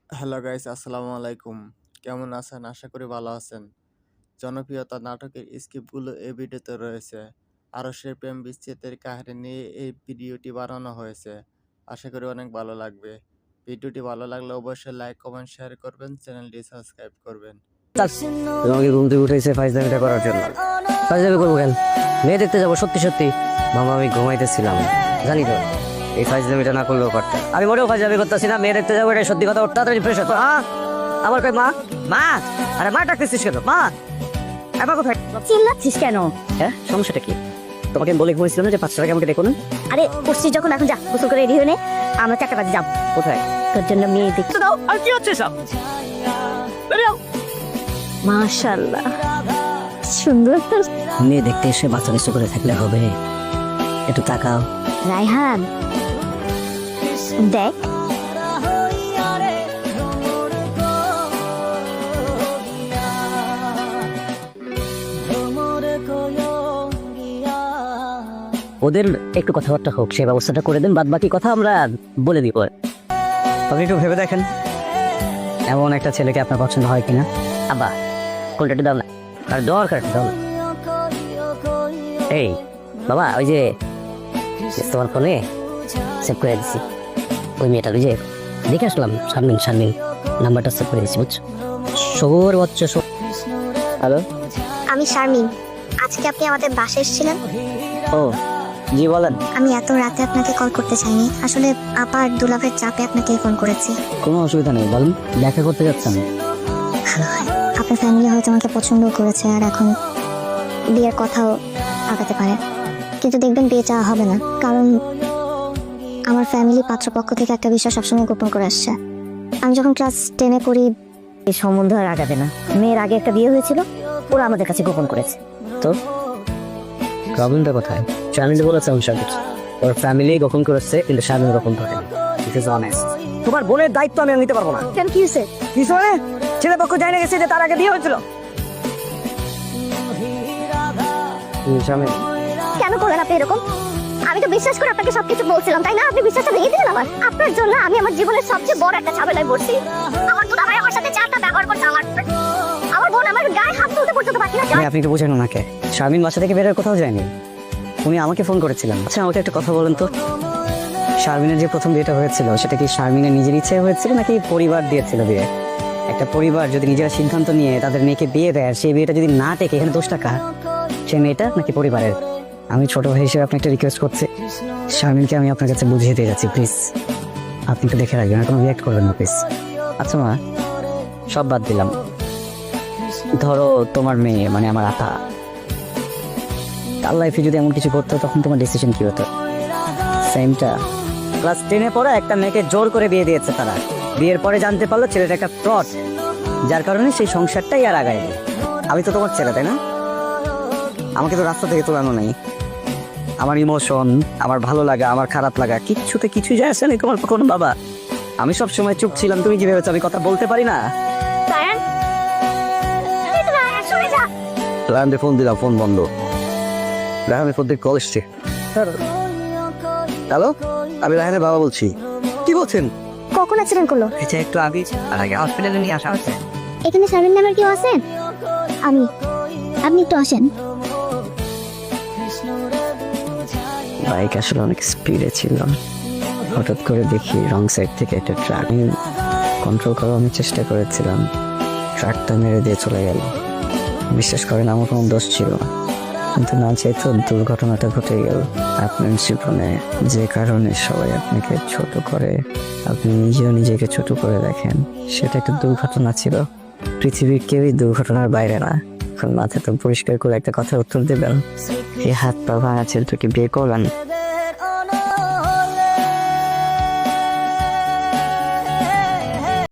Hello guys, আসসালামু আলাইকুম। কেমন আছেন? আশা করি ভালো আছেন। জনপ্রিয়তা নাটকের স্ক্রিপ্টগুলো এই ভিডিওতে রয়েছে। আরশের প্রেম বিচ্ছেদের কাহিনী নিয়ে এই ভিডিওটি বানানো হয়েছে। আশা করি অনেক ভালো লাগবে। ভিডিওটি ভালো লাগলে অবশ্যই লাইক, কমেন্ট, শেয়ার করবেন। চ্যানেলটি সাবস্ক্রাইব করবেন। তোমাকে ঘুম থেকে উঠেছে ফাইজলামিটা করার জন্য। ফাইজলামি করবো কেন? মেয়ে দেখতে যাবো সত্যি সত্যি। মামা আমি ঘুমাইতেছিলাম, জানি তো এই ফাইজলামিটা না করলেও পারতাম। আমি মোটেও ফাইজলামি করতেছি না, মেয়ে দেখতে যাবো, এটা সত্যি কথা। ওর তাড়াতাড়ি ফ্রেশ হতো। আমার কই মা? মা, আরে মা ডাকতেছিস কেন? মা এবার কোথায়? চিল্লাচ্ছিস কেন? হ্যাঁ, সমস্যাটা কি? তোমাকে আমি বলে ঘুমিয়েছিলাম না যে 5টা টাকা আমাকে দেখুন। আরে করছিস যখন, এখন যা গোসল করে রেডি হয়ে নে, আমরা 4টা বাজে যাব। কোথায়? তোর জন্য মেয়ে দেখতে। দাও। আর কি হচ্ছে সব? মাশাআল্লাহ, সুন্দর। মেয়ে দেখতে এসে বাচ্চা বেশি করে থাকলে হবে? একটু তাকাও। রায়হান দেখ, ওদের একটু কথাবার্তা হোক, সেই ব্যবস্থাটা করে দেন, বাদ বাকি কথা আমরা বলে দিব। আপনি একটু ভেবে দেখেন, এমন একটা ছেলেকে আপনার পছন্দ হয় কিনা। আব্বা কোনটা একটু দাও না, আর দরকার দাও না। এই বাবা, ওই যে তোমার ফোনে সেভ করে দিচ্ছি ওই মেয়েটার, ওই যে দেখে আসলাম, শারমিন নাম্বারটা সেভ করে দিচ্ছি, বুঝছো? শোর বাচ্চা। হ্যালো, আমি শারমিন। আজকে আপনি আমাদের বাসায় এসেছিলেন। ও জি বলেন। আমি এত রাতে আপনাকে কল করতে চাইনি, আসলে আপা আর দুলাভের চাপে আপনাকে ফোন করেছি। কোনো অসুবিধা নেই, বলেন। দেখা করতে যাচ্ছেন? আপনার ফ্যামিলি হয়তো আমাকে পছন্দ করেছে আর এখন বিয়ের কথাও আগাতে পারে, কিন্তু দেখবেন বিয়ে চাওয়া হবে না, কারণ আমার ফ্যামিলি পাত্রপক্ষ থেকে একটা বিষয় সবসময় গোপন করে আসছে। আমি যখন ক্লাস 10-এ পড়ি, এই সম্বন্ধ আর আগাবে না। মেয়ের আগে একটা বিয়ে হয়েছিল, ওরা আমাদের কাছে গোপন করেছে। তো প্রবলেমটা কোথায়? শারমিন বলেছে ওর ফ্যামিলি গোপন করেছে, কিন্তু শারমিন গোপন করেনি। This is honest. তোমার বোনের দায়িত্ব আমি নিতে পারবো না। কেন, কি হয়েছে? কিছু মানে ছেলে পক্ষ জানে গেছে যে তার আগে বিয়ে হয়েছিল। শারমিন, কেন করলেন আপনি এরকম? আমি তো বিশ্বাস করে আপনাকে সবকিছু বলছিলাম, তাই না? আপনি বিশ্বাসটা ভেঙে দিলেন আমার। আপনার জন্য আমি আমার জীবনের সবচেয়ে বড় একটা ঝামেলায় পড়ছি। আমার দুলাভাই আমার সাথে চারটা ব্যবহার করছে, আমার বোন আমার গায়ে হাত তুলতে পর্যন্ত বাকি না। আপনি একটু বোঝেন ওনাকে। শারমিন বাসা থেকে বেরোয় কোথাও যায়নি, উনি আমাকে ফোন করেছিলেন। আচ্ছা আমাকে একটা কথা বলেন তো, শারমিনের যে প্রথম বিয়েটা হয়েছিল সেটা কি শারমিনের নিজের ইচ্ছায় হয়েছিল নাকি পরিবার দিয়েছিল বিয়ে? একটা পরিবার যদি নিজেরা সিদ্ধান্ত নিয়ে তাদের মেয়েকে বিয়ে দেয়, সেই বিয়েটা যদি না টেকে, এখানে দোষটা কার? সে মেয়েটা নাকি পরিবারের? আমি ছোট ভাই হিসেবে আপনাকে একটা রিকোয়েস্ট করছি, শারমিনকে আমি আপনার কাছে বুঝিয়ে দিয়ে যাচ্ছি, প্লিজ আপনি একটু দেখে রাখবেন, আর কোনো রিয়াক্ট করবেন না প্লিজ। আচ্ছা মা, সব বাদ দিলাম, ধরো তোমার মেয়ে মানে আমার আপা, তার লাইফে যদি এমন কিছু করতো, তখন তোমার ডিসিশন কি হতো? সেমটা। ক্লাস 10-এ পড়া একটা মেয়েকে জোর করে বিয়ে দিয়েছে তারা। বিয়ের পরে জানতে পারলো ছেলেটা একটা ফ্রড, যার কারণে সেই সংসারটাই আর আগায়নি। আমি তো তোমার ছেলে, তাই না? আমাকে তো রাস্তা থেকে তোলানো নেই। আমার ইমোশন, আমার ভালো লাগা, আমার খারাপ লাগা, কিছু যায় আসে না তোমার কোনো বাবা। আমি সব সময় চুপ ছিলাম, তুমি কি ভেবেছো আমি কথা বলতে পারি না? রায়হানকে ফোন দিলাম, ফোন বন্ধ। রায়হানের ফোন থেকে কল এসছে। হ্যালো, আমি রায়হানের বাবা বলছি। কি বলছেন? কখন অ্যাক্সিডেন্ট করলো? এটা একটু আগে হসপিটালে নিয়ে আসা হচ্ছে। এখানে শারমিন নামের কেউ আছেন? আমি, আপনি একটু আসেন। বাইক আসলে অনেক স্পিডে ছিল, হঠাৎ করে দেখি রং সাইড থেকে একটা ট্রাক। কন্ট্রোল করার আমি চেষ্টা করেছিলাম, ট্রাকটা মেরে দিয়ে চলে গেল। বিশ্বাস করেন আমার কোনো দোষ ছিল না, কিন্তু না চাইতো দুর্ঘটনাটা ঘটে গেল আপনার জীবনে, যে কারণে সবাই আপনাকে ছোট করে, আপনি নিজেও নিজেকে ছোট করে দেখেন। সেটা একটা দুর্ঘটনা ছিল, পৃথিবীর কেউই দুর্ঘটনার বাইরে না। এখন মাথা তো পরিষ্কার করে একটা কথার উত্তর দেবেন, এই হাত পা ভাঙা ছেলেটাকে বিয়ে করবেন?